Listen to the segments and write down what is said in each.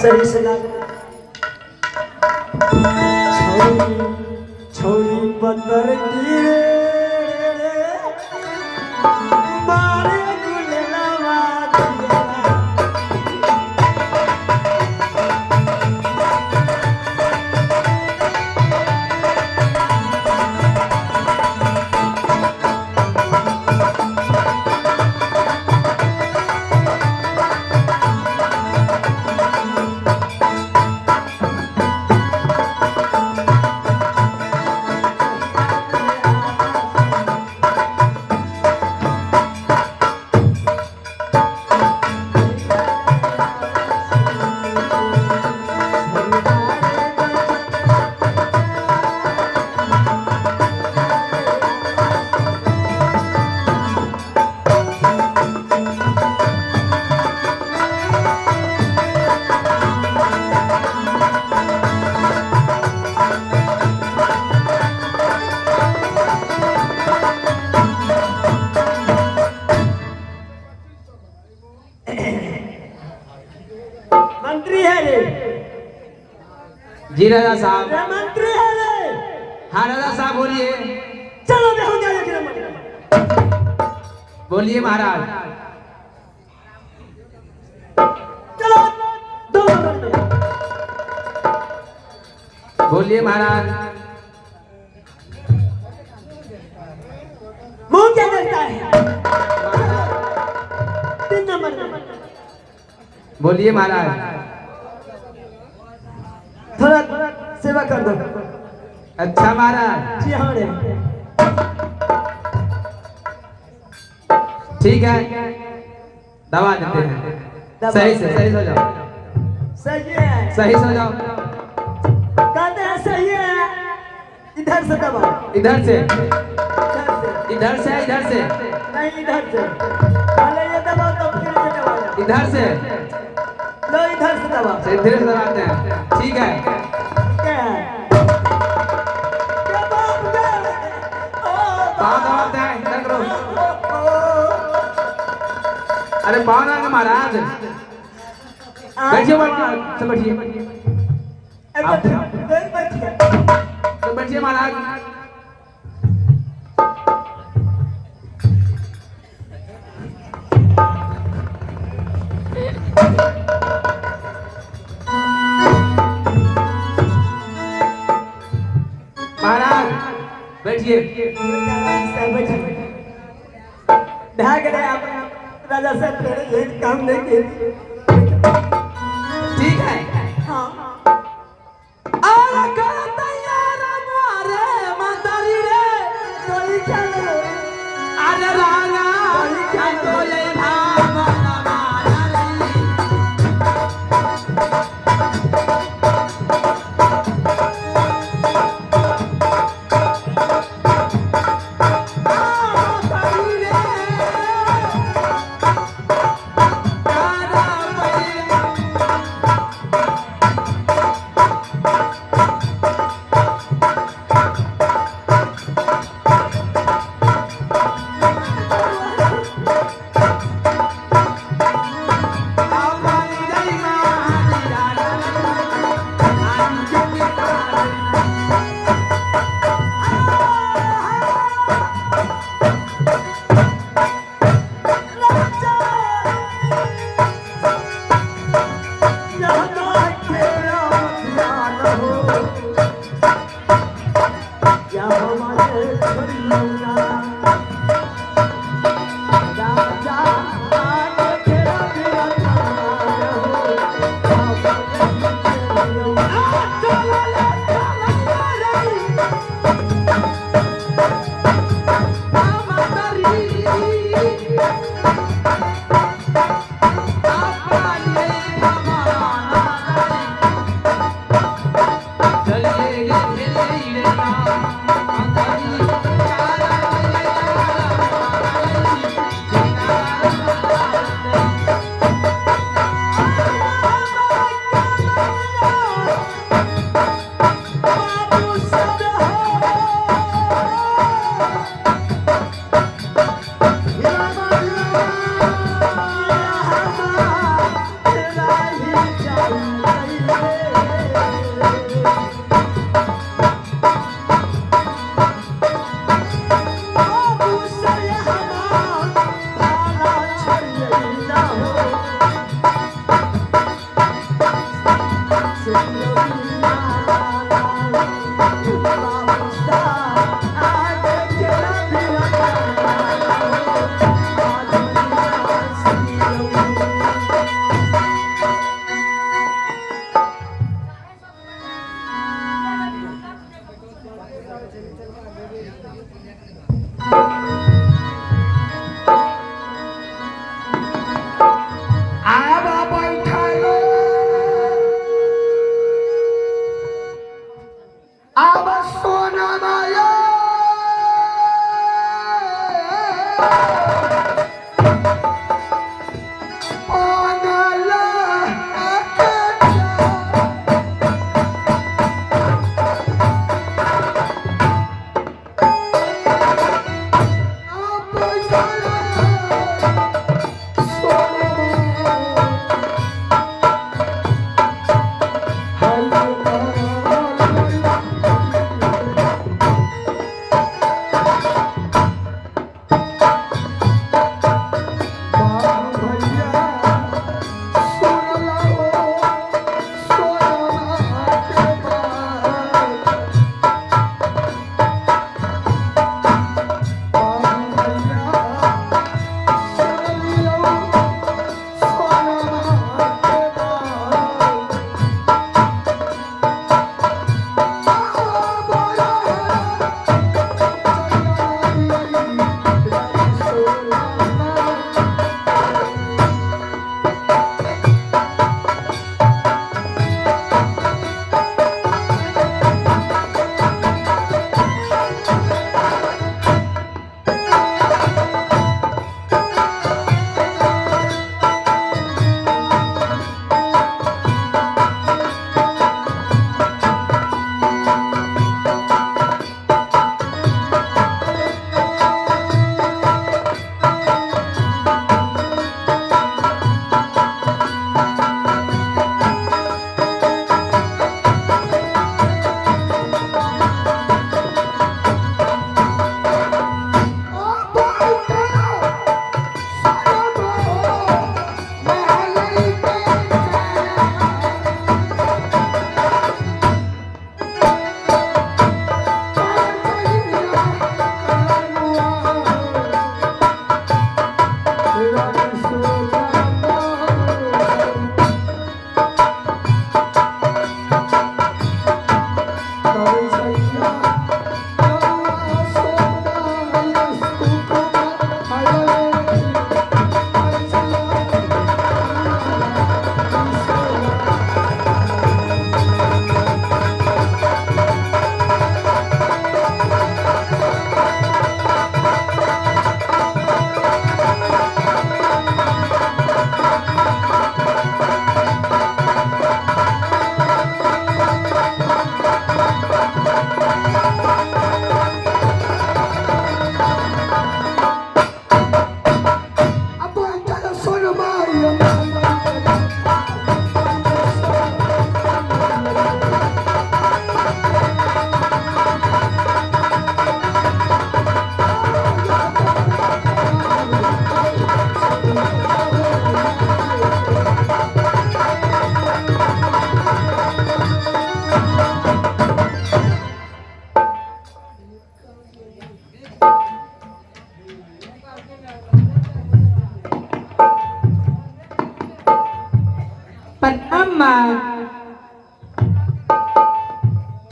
सही से छोड़ी पत्थर की मारे गुलवा मंत्री है रे। जी राजा साहब। मंत्री है रे। हाँ राजा साहब बोलिए। चलो देखो क्या देख रहे। बोलिए महाराज। चलो दो मिनट। बोलिए महाराज। मुंह क्या करता है? 3 नंबर में। बोलिए महाराज। थोड़ा सेवा कर दो। अच्छा महाराज। जी हाँ रे। ठीक है दवा देते हैं। सही से सही सो जाओ। सही है। सही सो जाओ। कहते हैं सही है। इधर से दबा। इधर से इधर से इधर से नहीं इधर से। पहले ये दबाओ तो फिर ये दबाओ। इधर से लो इधर से दबाओ। सीधे से दबाते हैं। ठीक है। क्या है? क्या बात है? पाँव दबाते हैं। इधर करो। अरे पाँव ना महाराज। बैठिए महाराज। सब बैठिए। तो बैठिए महाराज। महाराज बैठिए। भाग रहे आप राजा साहब ये काम नहीं किए। ठीक है। हाँ अरे कर तैयार मारे मातारी रे। कोई क्या लो। अरे राना तो ये भावना मारी। मातारी रे।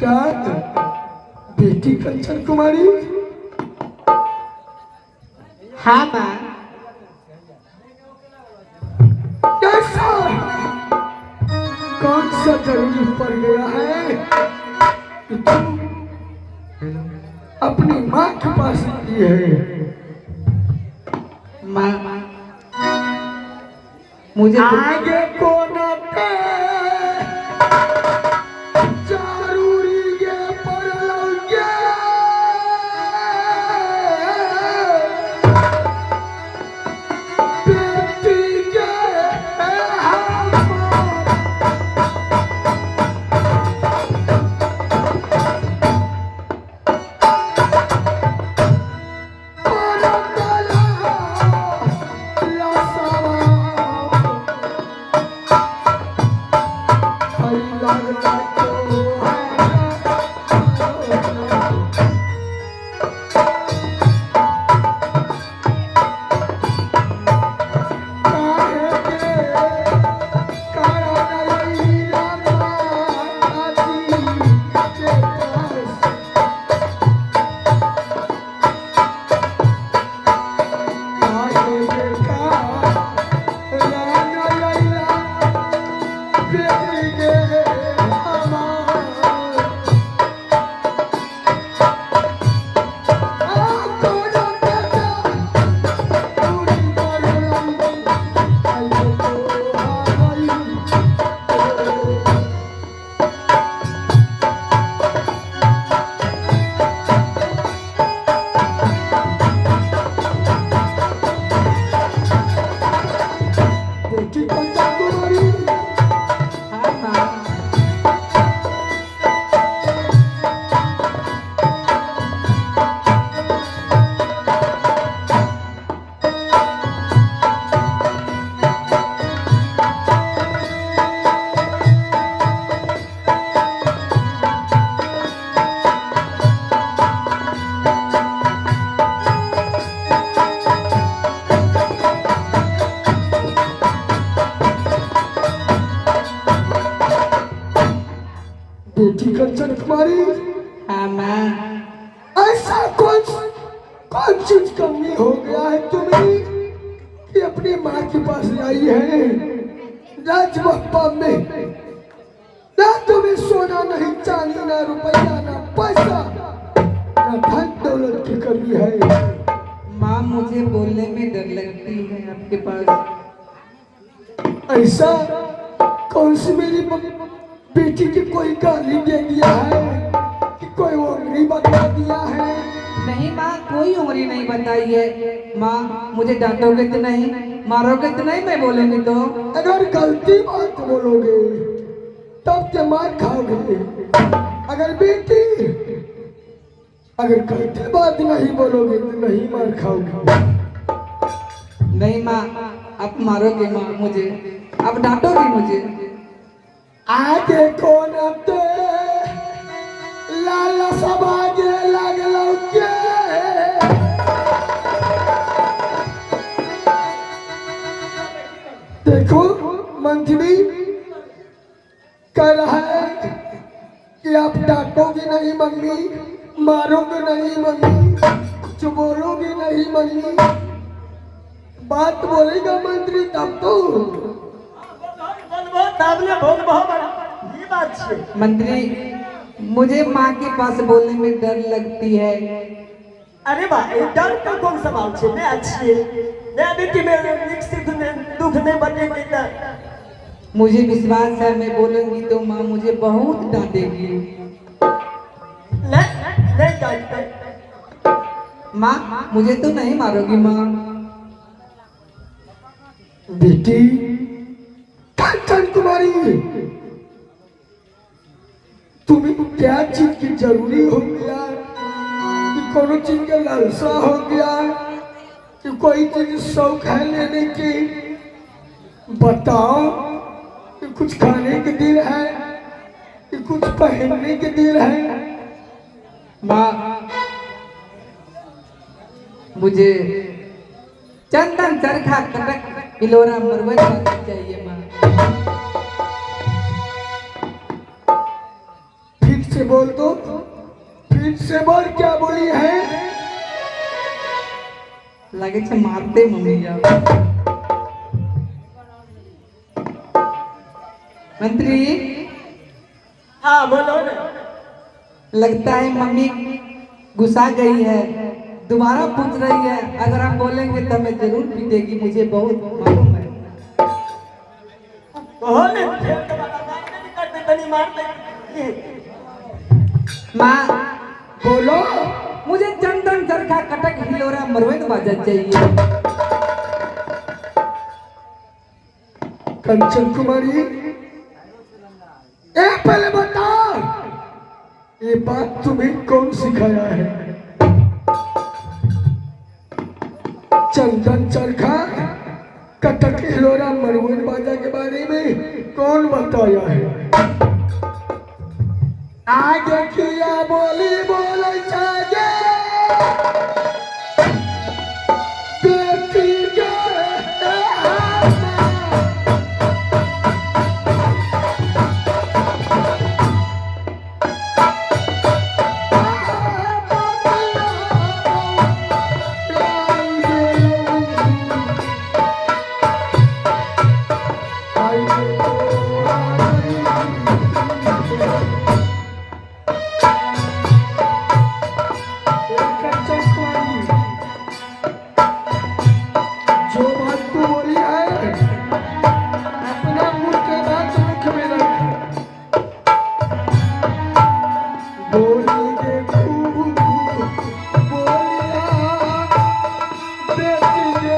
क्या बेटी कंचन कुमारी? हाँ माँ। कैसा कौन सा जरूरी पड़ गया है कि तुम अपनी माँ के पास आई है? माँ मुझे आगे कौन आते जरूरी ये पड़ लगे बेटी के लगता तो है हाँ माँ। बेटी कंचन कुमारी, हाँ माँ। ऐसा कौन कौन चीज कमी हो गया है तुम्हें कि अपनी माँ के पास आई है? राजमहपा में ना तुम्हें सोना नहीं, चांदी ना रुपया ना पैसा ना धन दौलत की कमी है। माँ मुझे बोलने में डर लगती है आपके पास। ऐसा कौन सी मेरी बेटी की कोई गाली दे दिया है कि कोई उंगली बता दिया है? नहीं माँ, कोई उम्र नहीं बताई है। माँ मुझे डांटोगे तो नहीं, मारोगे तो नहीं, मैं बोलूंगी तो? अगर गलती बात बोलोगे तब तो मार खाओगे। अगर बेटी अगर गलती बात नहीं बोलोगे तो नहीं मार खाओगे। नहीं माँ, आप मारोगे माँ मुझे, आप डांटोगे मुझे। आगे कौन आते लाला सब आगे लागलो के देखो मंत्री कह रहा है कि आप डांटोगे नहीं मम्मी, मारोगे नहीं मम्मी, कुछ बोलोगे नहीं मम्मी। बात बोलेगा मंत्री तब तो। ये बात है मंत्री, मुझे माँ के पास बोलने में डर लगती है। अरे वाह, ये डर का कौन सा बात है? मैं अच्छी है, मैं अभी कि मैं दुख में बने देता। मुझे विश्वास है मैं बोलूंगी तो माँ मुझे बहुत डांटेगी। नहीं डांटता। माँ मुझे तो नहीं मारोगी माँ? बेटी कंचन कुमारी, तुम्हें क्या चीज की जरूरी हो गया कि कोनो चीज का लालसा हो गया कि कोई चीज शौक है लेने की? बताओ कि कुछ खाने के दिन है कि कुछ पहनने के दिन है? माँ मुझे चंदन चरखा कटक बिलोरा मरवत चाहिए माँ। फिर से बोल दो, फिर से बोल, क्या बोली है? लगे छे मारते मम्मी जाओ। मंत्री, हाँ बोलो ना। लगता है मम्मी गुस्सा गई है, दोबारा पूछ रही है। अगर आप बोलेंगे तो मैं जरूर पीटेगी, मुझे बहुत मालूम है। कहो ने खेल के वाला मारते नहीं करते, तनी मारते। माँ बोलो। मुझे चंदन चरखा कटक हिलोरा मरवत बाजा चाहिए। कंचन कुमारी, ए पहले बताओ ये बात तुम्हें कौन सिखाया है? चंदन चरखा कटक हिलोरा मरवत बाजा के बारे में कौन बताया है? आगे किया बोली बोले जागे देखी जो बात तू बोली है अपना मुंह के बात मुख में रख बोलेंगे तू बोलिया देखेंगे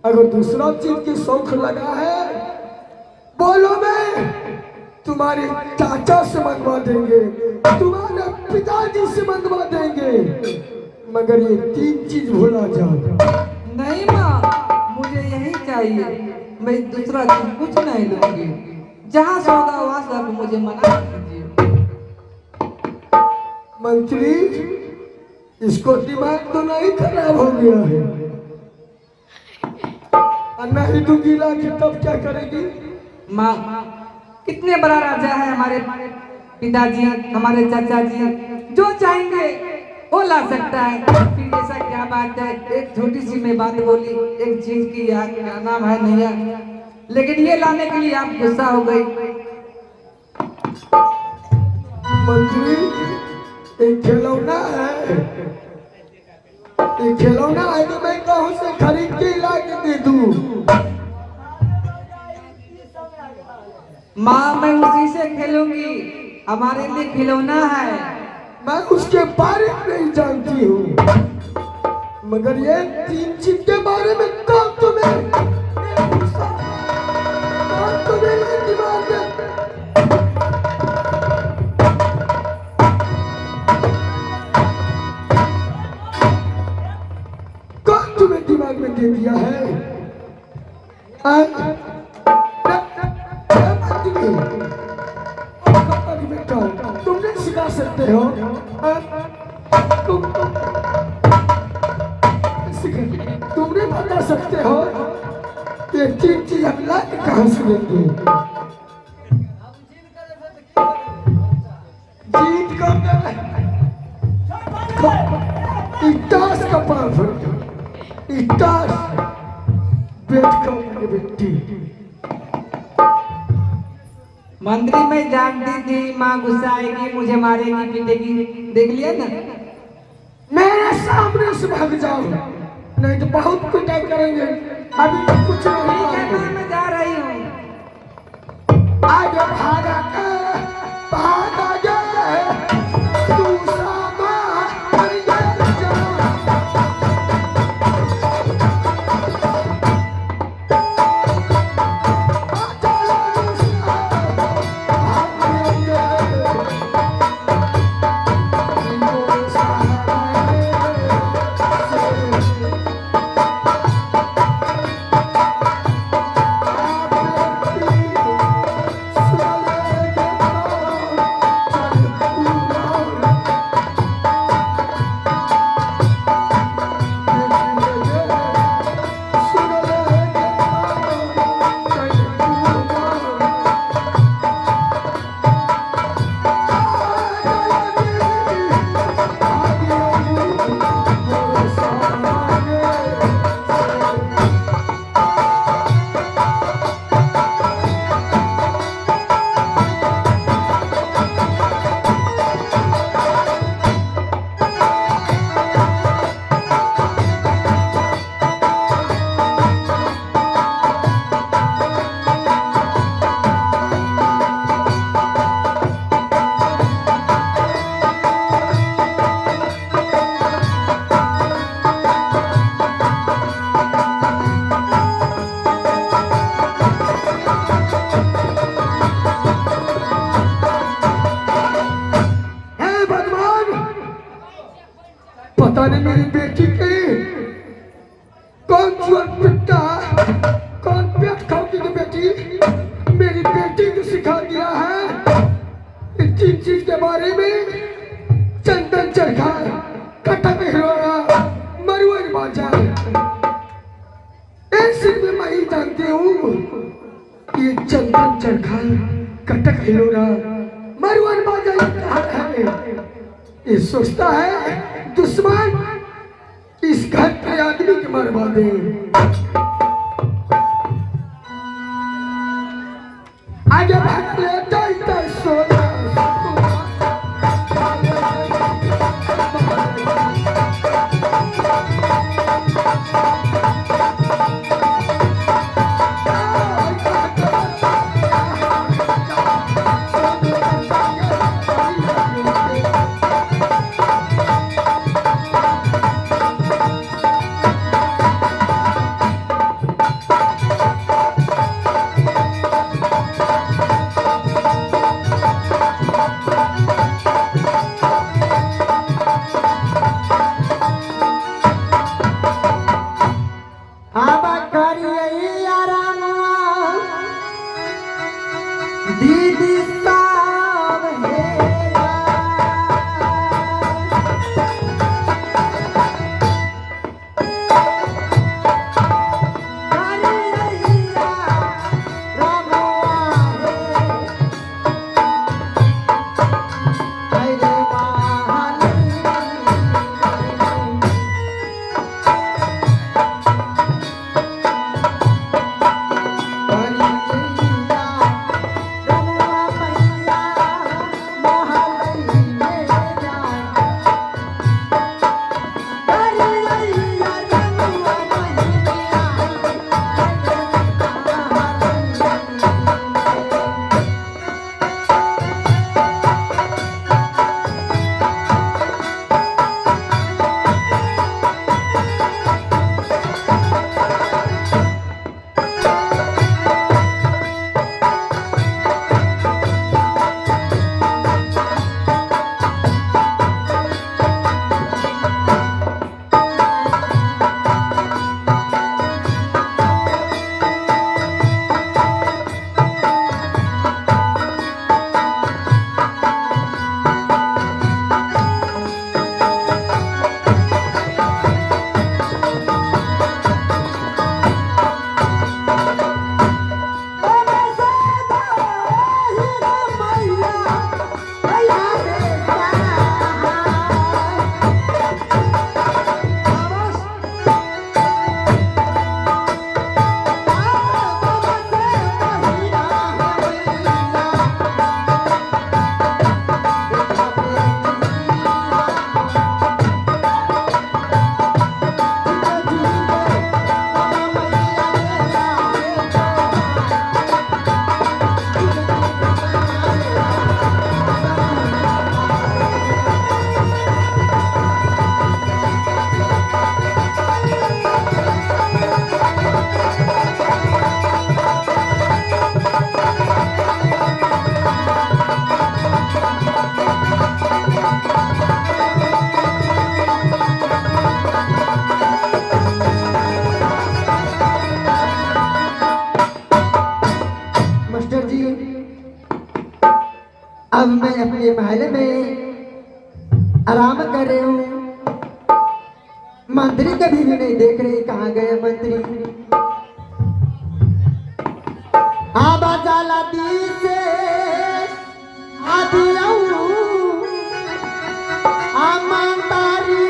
अगर दूसरा चीज की शौक लगा है बोलो मैं तुम्हारे चाचा से मंगवा देंगे तुम्हारे पिताजी से मंगवा देंगे मगर ये तीन चीज भूला जाओ। नहीं माँ, मुझे यही चाहिए। मैं दूसरा चीज कुछ नहीं लूंगी। जहाँ सौदा हुआ सब मुझे मना कीजिए। मंत्री, इसको दिमाग तो नहीं खराब हो गया है? नहीं दूंगी ला के तब क्या करेगी? माँ, कितने बड़ा राजा है हमारे पिताजी, हमारे चाचा जी, जो चाहेंगे वो ला सकता है। फिर ऐसा क्या बात है? एक छोटी सी मैं बात बोली, एक चीज की याद क्या नाम है नैया, लेकिन ये लाने के लिए आप गुस्सा हो गई। मंत्री, एक खिलौना है, एक खिलौना है तो मैं कहूँ से खरीद के ला के दे दूं। माँ, मैं उसी से खेलूंगी, हमारे लिए खिलौना है। मैं उसके बारे में नहीं जानती हूँ, मगर ये तीन चीज के बारे में कौन तुम्हें दिमाग में कौन तुम्हें दिमाग में दे दिया है? तुमने सिखा सकते हो? तुमने बता सकते हो कि तीन चीज हम ला के कहाँ से लेंगे? जीत कर इटास का पार इटास बेच कर मेरी बेटी। मंदिर में जानती थी माँ गुस्सा आएगी, मुझे मारेगी पीटेगी, देख लिया ना। मेरे सामने से भाग जाओ, नहीं तो बहुत कुटाई करेंगे। अभी तो कुछ नहीं ठीक है करेंगे। माँ, मैं जा रही हूँ। आगे भागा के दूसरा माँ मर गया। पता नहीं मेरी बेटी के कौन चोर पिट्टा, कौन पेट खाओगी की बेटी मेरी बेटी को सिखा दिया है इस चीज के बारे में। चंदन चरखा, कटक हिलोरा, मरुआ बाजा, ऐसे में मैं ही जानती हूँ। ये चंदन चरखा, कटक हिलोरा, मरुआ बाजा ये कहाँ है? ये सोचता है दुश्मन इस घर के आदमी के मरवा दे। आगे भाग लेता ही सोना अब मैं अपने महल में आराम कर रही हूँ। मंत्री कभी भी नहीं देख रहे कहाँ गए मंत्री। आबाजाला दी से आदि आमांतारी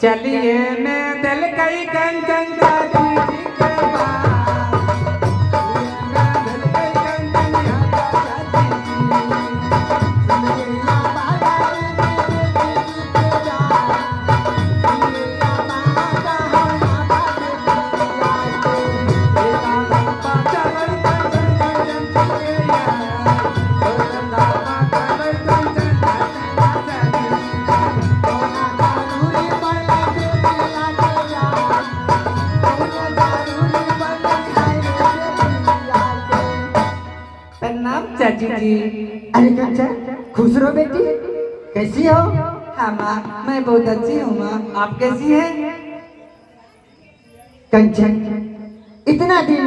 चलिए मैं दिल कई कंचन चाची जी के पास। मैं दिल कई कंचन चाची जी। प्रणाम चाची जी। अरे कंचन खुश रहो बेटी, कैसी हो? हाँ माँ, मैं बहुत अच्छी हूँ माँ, आप कैसी हैं? कंचन इतना दिन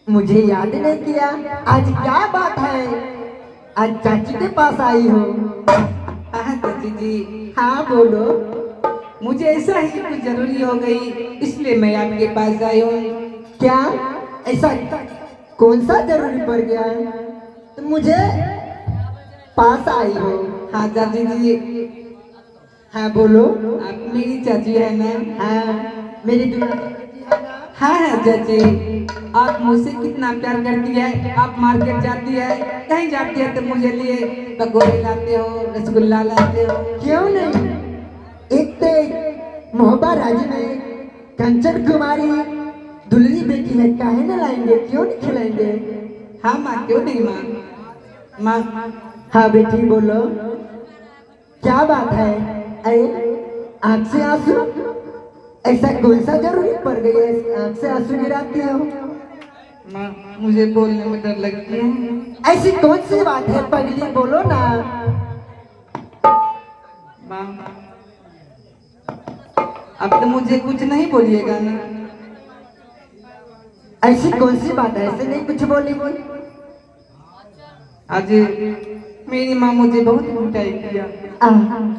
मुझे याद नहीं किया, आज क्या बात है? आज चाची के पास आई हो? हाँ चाची जी, हाँ बोलो। मुझे ऐसा ही कुछ जरूरी हो गई, इसलिए मैं आपके पास आई हूँ। क्या ऐसा कौन सा जरूरी पड़ गया है तो मुझे पास आई हो? हाँ चाची जी। हाँ बोलो। आप मेरी चाची है ना? हाँ मेरी दुल्हन की बेटी है ना? हाँ है चाची। आप मुझसे कितना प्यार करती है, आप मार्केट जाती है, कहीं जाती है तो मुझे लिए पकौड़े लाते हो, रसगुल्ला लाते हो। क्यों नहीं, एक तो मोहब्बा राज्य में कंचन कुमारी दुल्हनी बेटी है, काहे न लाएंगे, क्यों नहीं खिलाएंगे? हाँ माँ, क्यों नहीं माँ। माँ हाँ बेटी बोलो, क्या बात है? अरे आँख से आंसू, ऐसा कौन सा जरूरी पड़ गई है आँख से आंसू गिराती हो? माँ, मुझे बोलने में डर लगती है। ऐसी कौन सी बात है पगली, बोलो ना। माँ अब तो मुझे कुछ नहीं बोलिएगा ना। ऐसी कौन सी बात है, ऐसे नहीं कुछ बोली? आज मेरी माँ मुझे बहुत पिटाई किया।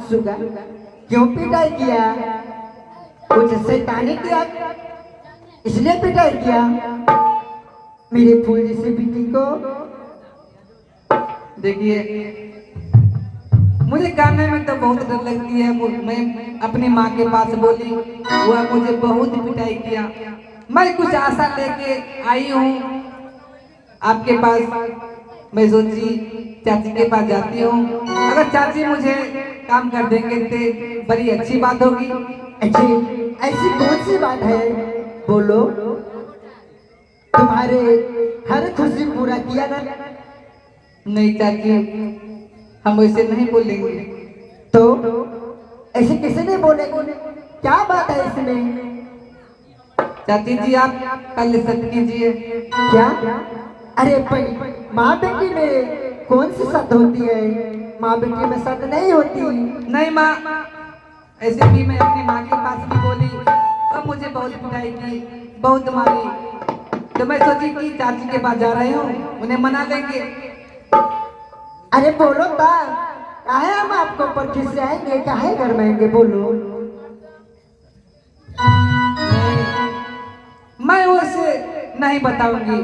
सुगा क्यों पिटाई किया? कुछ शैतानी किया इसलिए पिटाई किया? मेरे फूल जैसे बेटी को देखिए, मुझे गाने में तो बहुत डर लगती है। मैं अपनी माँ के पास बोली, वह मुझे बहुत पिटाई किया। मैं कुछ आशा लेके आई हूँ आपके पास। मैं सोची चाची के पास जाती हूँ, अगर चाची मुझे काम कर देंगे तो बड़ी अच्छी बात होगी। ऐसी कौन सी बात है, बोलो। तुम्हारे हर खुशी पूरा किया ना? नहीं चाची, हम वैसे नहीं बोलेंगे। तो ऐसे किसी ने बोलेगी, क्या बात है इसमें? चाची जी आप पहले सत्य कीजिए। क्या? अरे माँ बेटी में कौन सी सत होती है? माँ बेटी में सत नहीं होती। नहीं माँ, ऐसे भी मैं अपनी माँ के पास भी बोली और मुझे बहुत पिटाई की, बहुत मारी। तो मैं सोची कि चाची के पास जा रही हूँ, उन्हें मना लेंगे। अरे बोलो ता, काहे हम आपको ऊपर खिसियाएंगे, काहे गरमाएंगे, बोलो। मैं उसे नहीं बताऊंगी,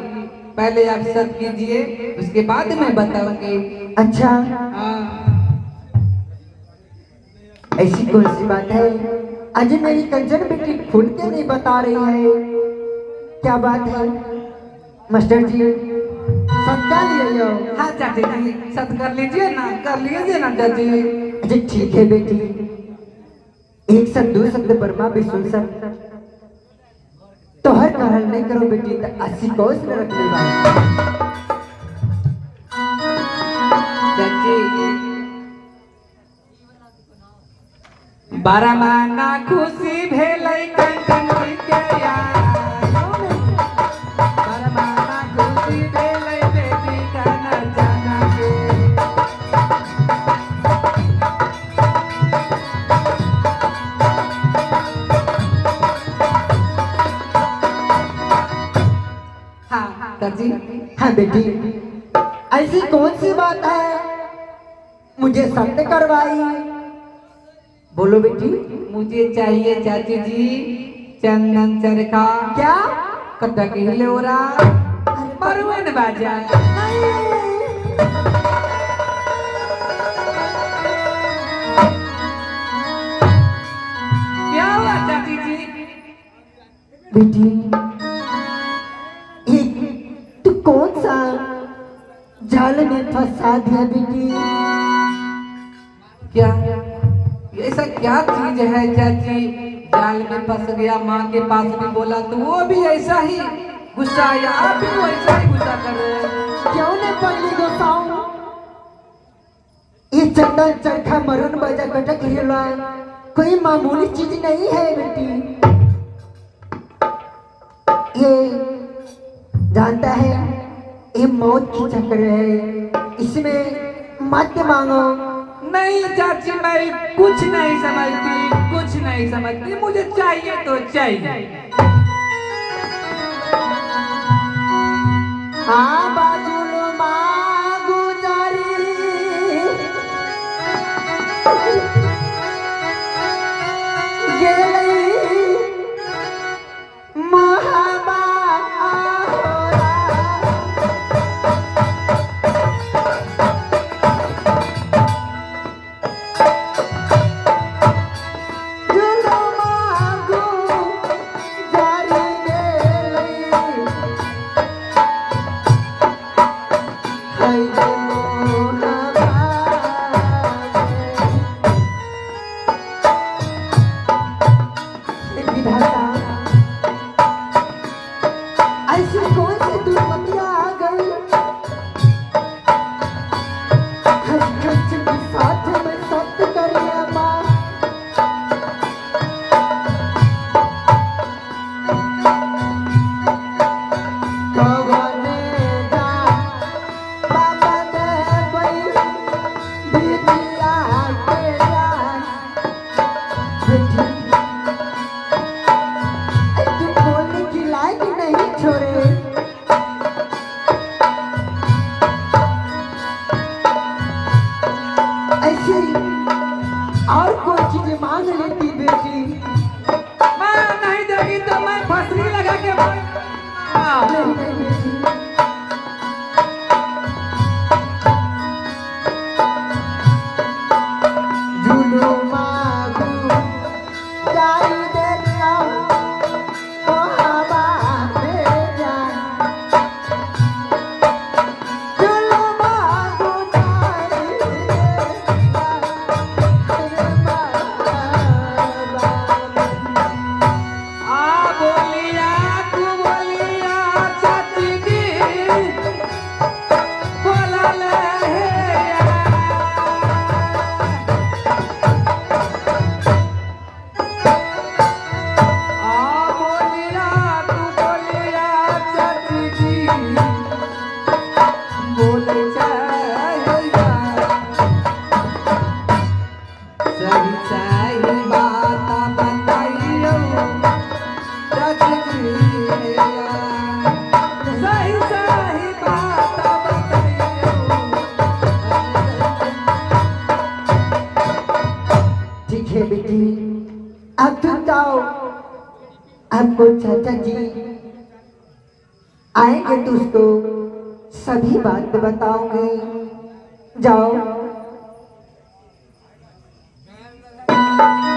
पहले आप सत कीजिए, उसके बाद मैं बताऊंगी। अच्छा, हाँ। ऐसी कौन सी बात है? आज मेरी कंचन बेटी खुल के नहीं बता रही है, क्या बात है? मास्टर जी सब क्या लिए हो? हाँ चाची जी, सत कर लीजिए ना, कर लीजिए ना चाची। अच्छा ठीक है बेटी, एक शब्द दो शब्द बर्मा भी सुन सक तो हर कारण नहीं करो बेटी, तो 80 कोस में रख लेगा। चाची 12 महीना खुशी भेलै कंचन के यार, 12 महीना खुशी भेलै बेटी कंचन के। हाँ चाची। हाँ बेटी, ऐसी कौन सी बात है मुझे सत्य करवाई, बोलो बेटी। मुझे चाहिए चाची जी चंदन चरखा, क्या? कटक हिलोरा, मरवन बाजा। क्या हुआ चाची जी? बेटी तू कौन सा जाल में फंसा दिया बेटी? क्या ऐसा क्या चीज है चाची, जाल में फंस गया? माँ के पास भी बोला तो वो भी ऐसा ही गुस्सा आया, आप भी वैसा ही गुस्सा कर रहे हैं। क्यों नहीं पगली गोसाऊं? ये चंदन चरखा मरून बाजा कटक हिला कोई मामूली चीज नहीं है बेटी। ये जानता है ये मौत की चक्र है, इसमें मत मांगो। नहीं चाची, मैं कुछ नहीं समझती, कुछ नहीं समझती, मुझे चाहिए तो चाहिए। हाँ बाजुलो मांगू जारी गेली महाबा आपको चाचा जी आएंगे तो उसको सभी बात बताओगे। जाओ।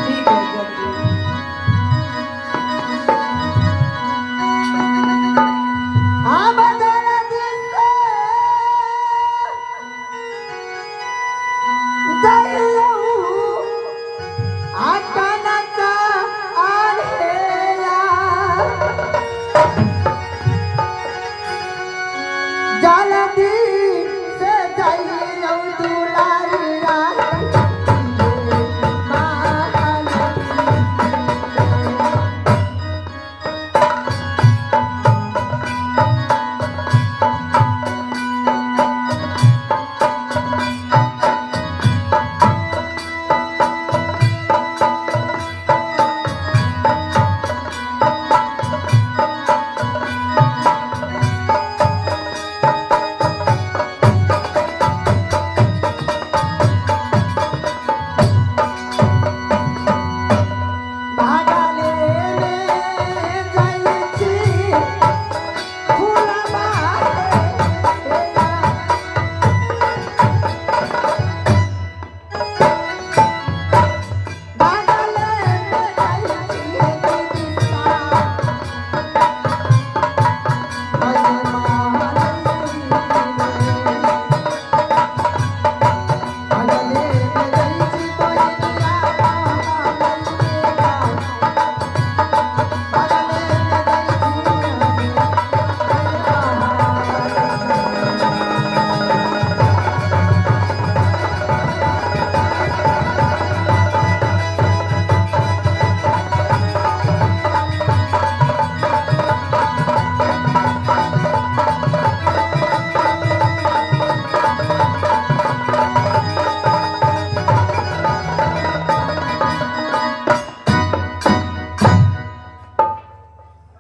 ठीक है चाची।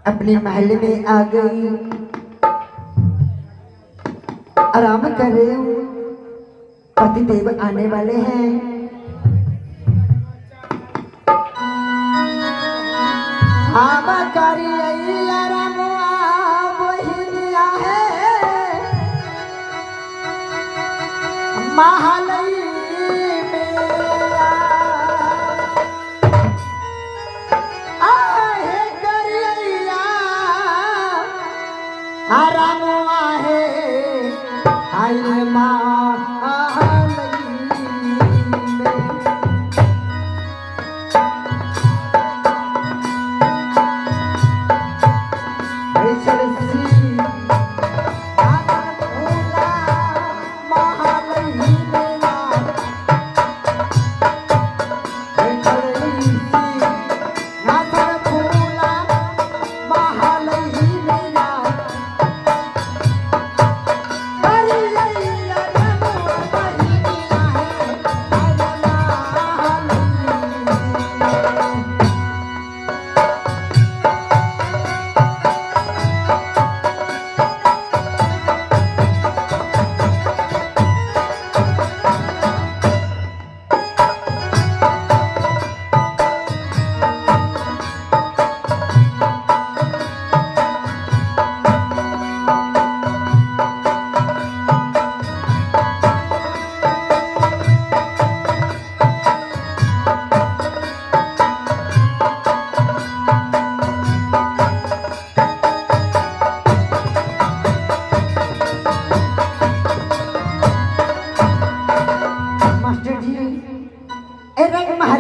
अपने महल में आ गई, आराम कर रही हूँ। पति देव आने वाले हैं। महालई मेरा आहे करिया आरामुआ है आए महालई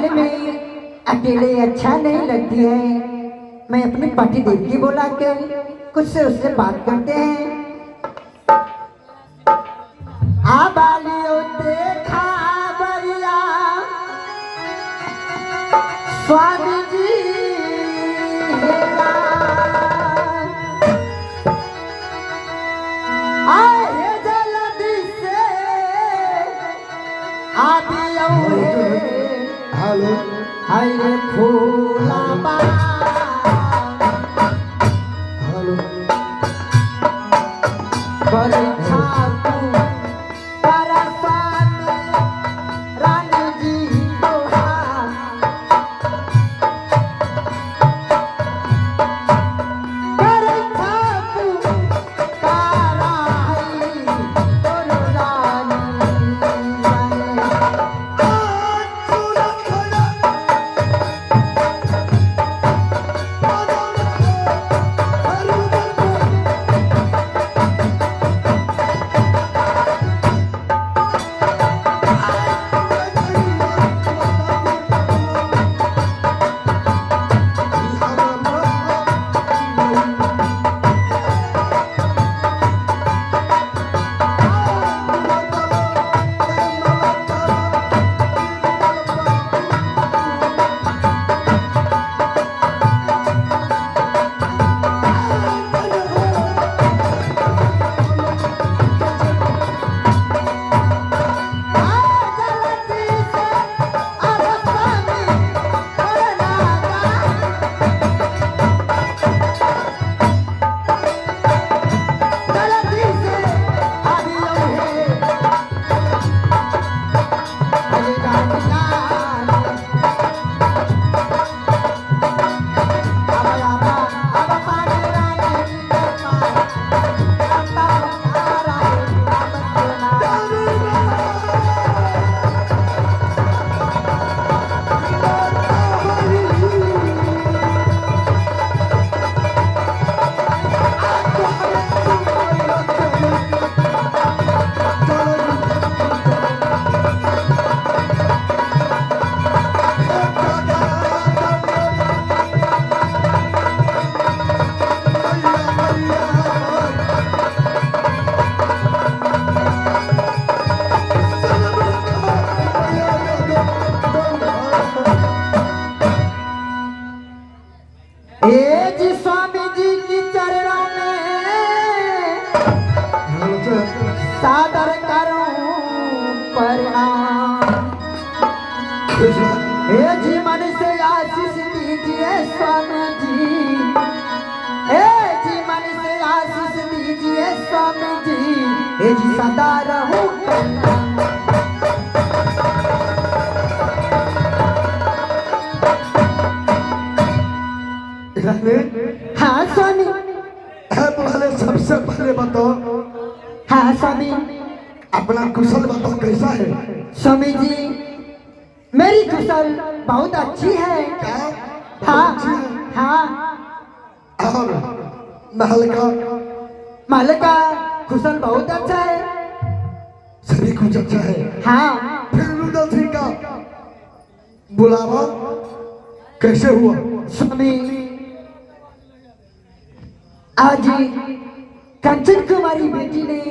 में। अकेले अच्छा नहीं लगती है। मैं अपनी पति देव की बुला के कुछ से उससे बात करते हैं। आबालियों देखा बरिया स्वामी जी आए जल्दी से आबियो हेलो हरे फूला हेलो परीक्षा रानी जी सादर करूं प्रणाम। हे जी मन से आशीष दीजिए स्वामी जी, हे जी मन से आशीष दीजिए स्वामी जी, हे जी सदा रहूं प्रणाम। हाँ स्वामी। पहले सबसे पहले बताओ, हाँ स्वामी। अपना कुशल बताओ कैसा है? स्वामी जी मेरी कुशल बहुत अच्छी है। क्या? हाँ अच्छी है? हाँ। और महल का? महल का कुशल बहुत अच्छा है। सभी कुछ अच्छा है। हाँ। फिर रुद्र सिंह का बुलावा कैसे हुआ? स्वामी आज कंचन कुमारी बेटी ने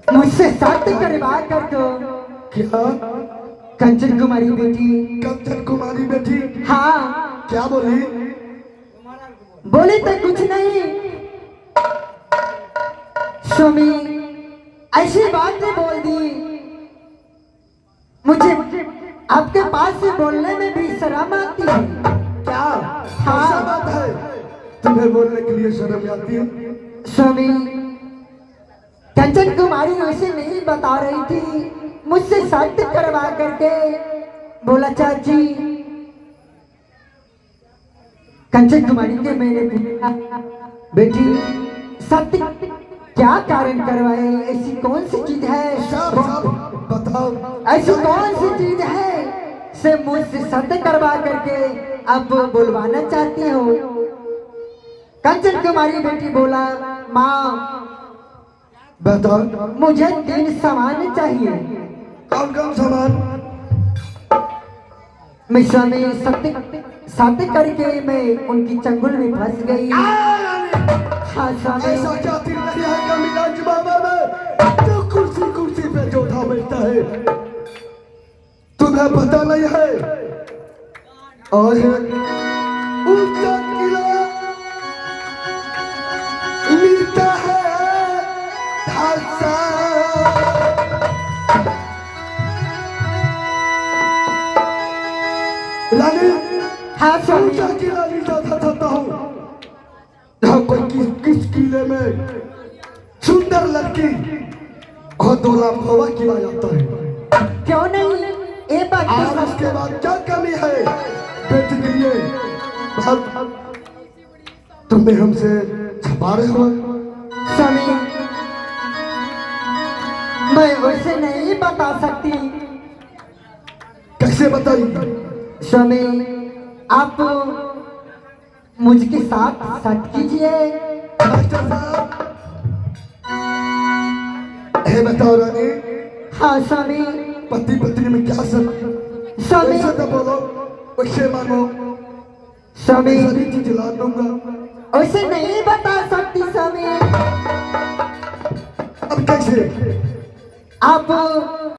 मुझसे शर्त करवा कर दो। क्या? कंचन कुमारी बेटी? कंचन कुमारी बेटी? हाँ। क्या बोली? बोले तो कुछ नहीं स्वामी, ऐसी बातें बोल दी मुझे आपके पास से बोलने में भी शर्म आती है। क्या? हाँ। ऐसा बात है तुम्हें बोलने के लिए शर्म आती है? स्वामी कंचन कुमारी वैसे नहीं बता रही थी, मुझसे शर्त करवा करके बोला चाची। कंचन कुमारी के मैंने पूछा बेटी सत्य क्या कारण करवाए, ऐसी कौन सी चीज है? सब बताओ। ऐसी कौन सी चीज है से मुझसे सत्य करवा करके अब बुलवाना चाहती हो? कंचन कुमारी बेटी बोला माँ बताओ। मुझे 3 सामान चाहिए। कौन कौन सामान? मैं स्वामी सत्य करके मैं उनकी चंगुल में फंस गई। हाँ स्वामी। ऐसा जाती नहीं है कमीनाज बाबा में जो कुर्सी पे जो उठा बैठता है, तुम्हें पता नहीं है? और ऊंचा किला नीता है ढांचा। रानी हाँ स्वामी। ऊंचा किला नीता था हूँ। यहाँ कोई किस किले में सुंदर लड़की और 2 लाख खोवा किया जाता है। क्यों नहीं ये बात तो और सच उसके बाद क्या कमी है बेटी के लिए? तुम्हें हमसे छपा रहे हो? स्वामी मैं वैसे नहीं बता सकती। कैसे बताइए? स्वामी आप मुझके साथ सच कीजिए। मास्टर साहब हे बताओ रानी, हाँ स्वामी। पति पत्नी में क्या सब? स्वामी वैसे तो बोलो, वैसे मानो, स्वामी सारी चीज ला दूंगा। वैसे नहीं बता सकती स्वामी। अब कैसे? आप